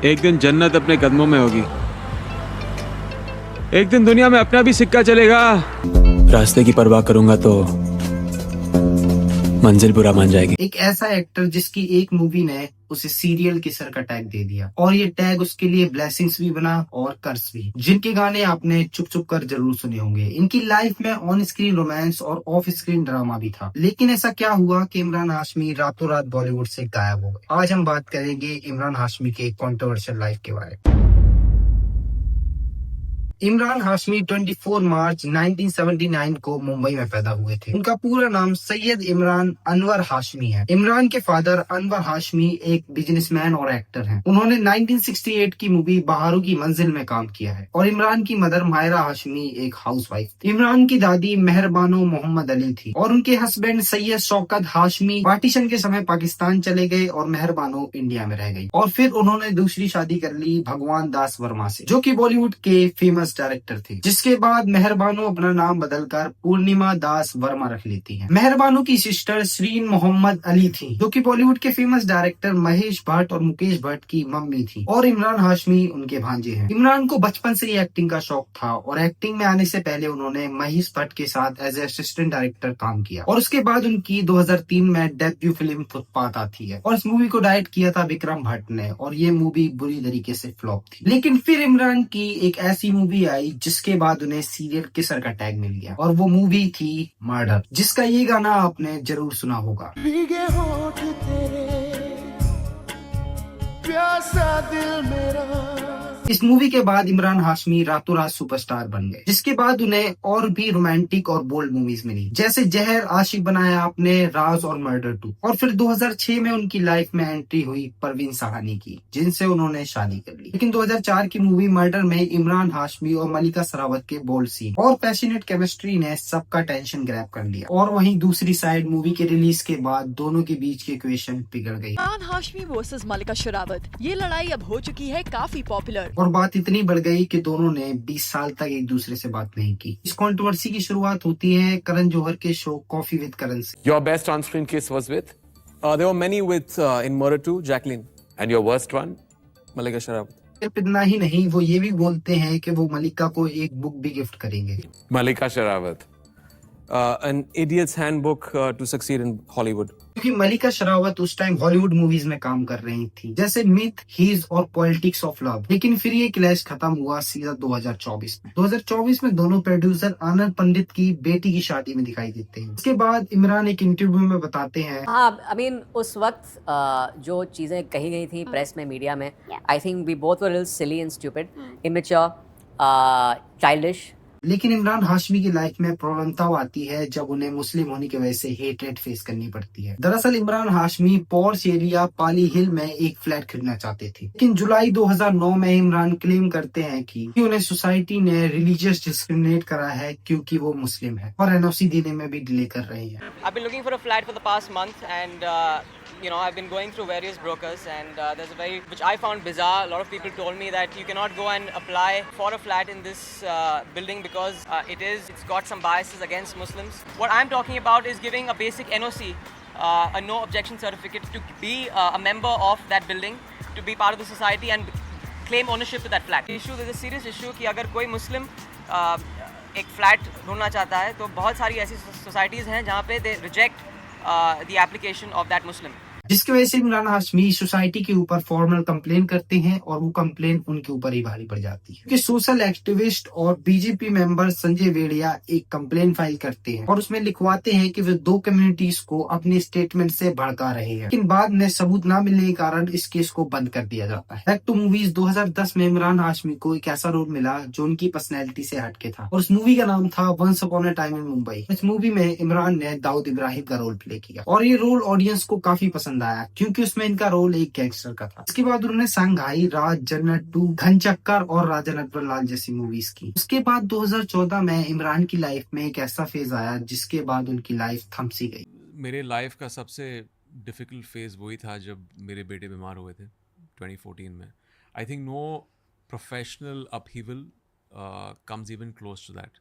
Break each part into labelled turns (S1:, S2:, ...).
S1: एक दिन जन्नत अपने कदमों में होगी। एक दिन दुनिया में अपना भी सिक्का चलेगा। रास्ते की परवाह करूंगा तो मंजिल बुरा मान जाएगी।
S2: एक ऐसा एक्टर जिसकी एक मूवी ने उसे सीरियल किसर का टैग दे दिया और ये टैग उसके लिए ब्लेसिंग्स भी बना और कर्स भी। जिनके गाने आपने चुप चुप कर जरूर सुने होंगे। इनकी लाइफ में ऑन स्क्रीन रोमांस और ऑफ स्क्रीन ड्रामा भी था, लेकिन ऐसा क्या हुआ कि इमरान हाशमी रातों रात बॉलीवुड से गायब हो गए। आज हम बात करेंगे इमरान हाशमी के कॉन्ट्रोवर्शियल लाइफ के बारे में। इमरान हाशमी 24 मार्च 1979 को मुंबई में पैदा हुए थे। उनका पूरा नाम सैयद इमरान अनवर हाशमी है। इमरान के फादर अनवर हाशमी एक बिजनेसमैन और एक्टर हैं। उन्होंने 1968 की मूवी बहारों की मंजिल में काम किया है और इमरान की मदर मायरा हाशमी एक हाउसवाइफ थी। इमरान की दादी मेहरबानो मोहम्मद अली थी और उनके हस्बैंड सैयद शौकत हाशमी पार्टीशन के समय पाकिस्तान चले गए और मेहरबानो इंडिया में रह गई और फिर उन्होंने दूसरी शादी कर ली भगवान दास वर्मा से, जो कि बॉलीवुड के फेमस डायरेक्टर थे। जिसके बाद मेहरबानो अपना नाम बदलकर पूर्णिमा दास वर्मा रख लेती हैं। मेहरबानो की सिस्टर श्रीन मोहम्मद अली थी, जो कि बॉलीवुड के फेमस डायरेक्टर महेश भट्ट और मुकेश भट्ट की मम्मी थी और इमरान हाशमी उनके भांजे हैं। इमरान को बचपन से ही एक्टिंग का शौक था और एक्टिंग में आने से पहले उन्होंने महेश भट्ट के साथ एज ए असिस्टेंट डायरेक्टर काम किया और उसके बाद उनकी 2003 में डेब्यू फिल्म फुटपाथ आती है और इस मूवी को डायरेक्ट किया था विक्रम भट्ट ने और ये मूवी बुरी तरीके से फ्लॉप थी। लेकिन फिर इमरान की एक ऐसी मूवी आई जिसके बाद उन्हें सीरियल किसर का टैग मिल गया और वो मूवी थी मर्डर, जिसका ये गाना आपने जरूर सुना होगा।
S3: भीगे होठ तेरे, प्यासा दिल मेरा।
S2: इस मूवी के बाद इमरान हाशमी रातों रात सुपरस्टार बन गए, जिसके बाद उन्हें और भी रोमांटिक और बोल्ड मूवीज मिली, जैसे जहर, आशिक बनाया आपने, राज और मर्डर 2। और फिर 2006 में उनकी लाइफ में एंट्री हुई परवीन सहानी की, जिनसे उन्होंने शादी कर ली। लेकिन 2004 की मूवी मर्डर में इमरान हाशमी और मलिका शेरावत के बोल्ड सीन और पैशनेट केमिस्ट्री ने सबका टेंशन ग्रैब कर लिया और वहीं दूसरी साइड मूवी के रिलीज के बाद दोनों के बीच की इक्वेशन बिगड़ गई।
S4: इमरान हाशमी वर्सेस मलिका शेरावत, ये लड़ाई अब हो चुकी है काफी पॉपुलर
S2: और बात इतनी बढ़ गई कि दोनों ने 20 साल तक एक दूसरे से बात नहीं की। इस कंट्रोवर्सी की शुरुआत होती है करण जौहर के शो कॉफी विद करण से।
S5: Your best on-screen kiss was with?
S6: There were many with in Murder 2, Jacqueline,
S5: And your worst one?
S6: Malika Sherawat.
S2: सिर्फ इतना ही नहीं, वो ये भी बोलते हैं कि वो मलिका को एक बुक भी गिफ्ट करेंगे।
S5: Malika Sherawat.
S6: An Idiot's Handbook to Succeed in Hollywood.
S2: क्योंकि मलिका शेरावत उस टाइम हॉलीवुड मूवीज में काम कर रही थी, जैसे मिथ, हीज और पॉलिटिक्स ऑफ लव। लेकिन फिर ये क्लैश खत्म हुआ सीधा 2024 में। 2024 में दोनों प्रोड्यूसर आनंद पंडित की बेटी की शादी में दिखाई देते हैं। इसके बाद इमरान एक इंटरव्यू में बताते हैं,
S7: हाँ, आई मीन उस वक्त जो चीज़ें कही गई थी प्रेस में, मीडिया में, I think we both were little silly and stupid, immature, childish.
S2: लेकिन इमरान हाशमी की लाइफ में प्रॉब्लम तब आती है जब उन्हें मुस्लिम होने की वजह से हेटरेट फेस करनी पड़ती है। दरअसल इमरान हाशमी पॉर्श एरिया पाली हिल में एक फ्लैट खरीदना चाहते थे, लेकिन जुलाई 2009 में इमरान क्लेम करते हैं कि उन्हें सोसाइटी ने रिलीजियस डिस्क्रिमिनेट करा है क्योंकि वो मुस्लिम है और एनओसी देने में भी डिले कर रहे हैं।
S8: I've been looking for a flat for the past month and I've been going through various brokers and there's a which I found bizarre. A lot of people told me that you cannot go and apply for a flat in this building because it's got some biases against Muslims. What I'm talking about is giving a basic NOC, a no objection certificate to be a member of that building, to be part of the society and claim ownership to that flat. There's a serious issue कि अगर कोई मुस्लिम एक flat ढूंढना चाहता है तो बहुत सारी ऐसी सोसाइटीज़ हैं जहाँ पे दे reject the application of that Muslim,
S2: जिसकी वजह से इमरान हाशमी सोसाइटी के ऊपर फॉर्मल कंप्लेन करते हैं और वो कंप्लेन उनके ऊपर ही भारी पड़ जाती है। कि सोशल एक्टिविस्ट और बीजेपी मेंबर संजय वेड़िया एक कंप्लेन फाइल करते हैं और उसमें लिखवाते हैं कि वे दो कम्युनिटीज को अपने स्टेटमेंट से भड़का रहे हैं, लेकिन बाद में सबूत न मिलने के कारण इस केस को बंद कर दिया जाता है। बैक टू मूवीज 2010 में इमरान हाशमी को एक ऐसा रोल मिला जो उनकी पर्सनैलिटी से हटके था और उस मूवी का नाम था once upon a time in Mumbai. इस मूवी में इमरान ने दाऊद इब्राहिम का रोल प्ले किया और ये रोल ऑडियंस को काफी पसंद आया क्योंकि उसमें इनका रोल एक गैंगस्टर का था। इसके बाद उन्होंने संघाई, राज, जन्नत 2, घनचक्कर और राजा नटवरलाल जैसी मूवीज की। उसके बाद 2014 में इमरान की लाइफ में एक ऐसा फेज आया जिसके बाद उनकी लाइफ थम सी गई।
S1: मेरे लाइफ का सबसे डिफ़िकल्ट फेज़ वही था जब मेरे बेटे बीमार हुए थे 2014 में। I think no professional upheaval comes even close to that.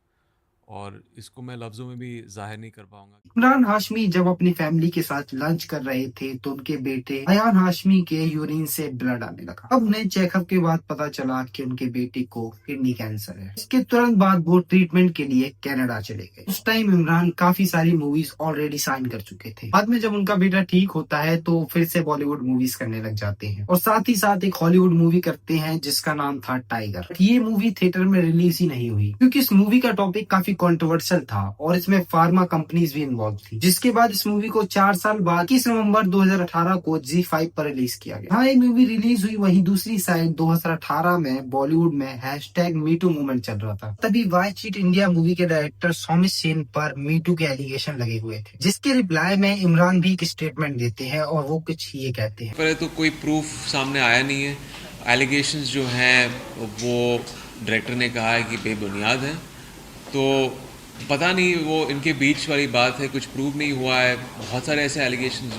S1: और इसको मैं लफ्ज़ों में भी ज़ाहिर नहीं कर पाऊंगा।
S2: इमरान हाशमी जब अपनी फैमिली के साथ लंच कर रहे थे तो उनके बेटे अयान हाशमी के यूरिन से ब्लड आने लगा। अब उन्हें चेकअप के बाद पता चला कि उनके बेटे को किडनी कैंसर है। इसके तुरंत बाद वो ट्रीटमेंट के लिए कनाडा चले गए। उस टाइम इमरान काफी सारी मूवीज ऑलरेडी साइन कर चुके थे। बाद में जब उनका बेटा ठीक होता है तो फिर से बॉलीवुड मूवीज करने लग जाते हैं और साथ ही साथ एक हॉलीवुड मूवी करते हैं जिसका नाम था टाइगर। ये मूवी थिएटर में रिलीज ही नहीं हुई क्योंकि इस मूवी का टॉपिक काफी कंट्रोवर्शियल था और इसमें फार्मा कंपनीज भी इन्वॉल्व थी। जिसके बाद इस मूवी को 4 साल बाद 21 नवंबर 2018 को ZEE5 पर रिलीज किया गया। हाँ, ये मूवी रिलीज हुई, वहीं दूसरी साइड 2018 में बॉलीवुड में #MeToo मूवमेंट चल रहा था। तभी वाई चीट इंडिया मूवी के डायरेक्टर सौमित सेन पर मीटू के एलिगेशन लगे हुए थे, जिसके रिप्लाई में इमरान भी एक स्टेटमेंट देते हैं और वो कुछ ये कहते हैं।
S1: पहले तो कोई प्रूफ सामने आया नहीं है। एलिगेशंस जो हैं वो डायरेक्टर ने कहा है कि बेबुनियाद हैं, तो पता नहीं वो इनके बीच वाली बात है, कुछ प्रूव नहीं हुआ है। बहुत सारे ऐसे एलिगेशंस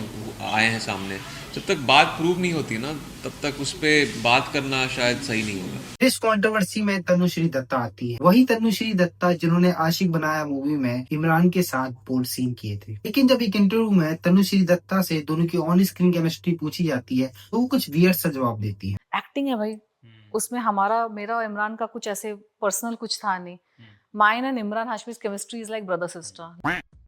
S1: आए हैं सामने। जब तक बात प्रूव नहीं होती ना तब तक उस पे बात करना शायद सही नहीं होगा।
S2: इस कंट्रोवर्सी में तनुश्री दत्ता आती है। वही तनुश्री दत्ता जिन्होंने आशिक बनाया मूवी में इमरान के साथ बोल्ड सीन किए थे। लेकिन जब एक इंटरव्यू में तनुश्री दत्ता से दोनों की ऑन स्क्रीन केमिस्ट्री पूछी जाती है तो वो कुछ वियर्ड सा जवाब देती है।
S9: एक्टिंग है भाई, उसमें मेरा और इमरान का कुछ ऐसे पर्सनल कुछ था नहीं। Mine and Imran Hashmi's chemistry is like brother sister.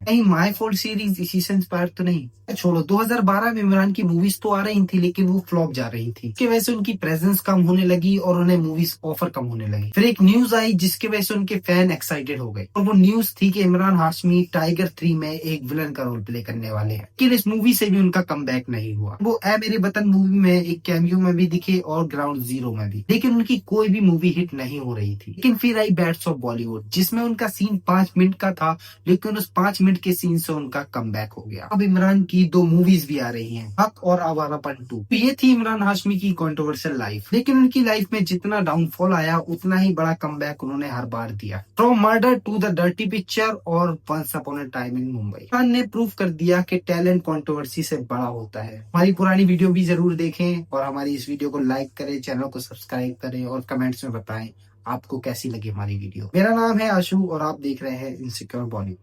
S2: कहीं माय फॉल्ट सीरीज इसी से इंस्पायर तो नहीं? छोड़ो, 2012 में इमरान की मूवीज तो आ रही थी लेकिन वो फ्लॉप जा रही थी। इसकी वजह से उनकी प्रेजेंस कम होने लगी और उन्हें मूवीज ऑफर कम होने लगी। फिर एक न्यूज आई जिसकी वजह से उनके फैन एक्साइटेड हो गए और वो न्यूज थी कि इमरान हाशमी टाइगर 3 में एक विलन का रोल प्ले करने वाले हैं। लेकिन इस मूवी से भी उनका कमबैक नहीं हुआ। वो ए मेरे वतन मूवी में एक कैमियो में भी दिखे और ग्राउंड जीरो में भी, लेकिन उनकी कोई भी मूवी हिट नहीं हो रही थी। लेकिन फिर आई बैट्स ऑफ बॉलीवुड जिसमें उनका सीन 5 मिनट का था, लेकिन उस 5 मिनट के सीन से उनका कमबैक हो गया। अब इमरान की 2 मूवीज भी आ रही हैं, हक और आवारापन 2। तो ये थी इमरान हाशमी की कंट्रोवर्शियल लाइफ। लेकिन उनकी लाइफ में जितना डाउनफॉल आया उतना ही बड़ा कमबैक उन्होंने हर बार दिया। From murder to the dirty picture और once upon a time in Mumbai, Imran ने प्रूव कर दिया कि टैलेंट कंट्रोवर्सी से बड़ा होता है। हमारी पुरानी वीडियो भी जरूर देखें और हमारी इस वीडियो को लाइक करें, चैनल को सब्सक्राइब करें और कमेंट्स में बताएं आपको कैसी लगी हमारी वीडियो। मेरा नाम है आशु और आप देख रहे हैं इनसिक्योर बॉलीवुड।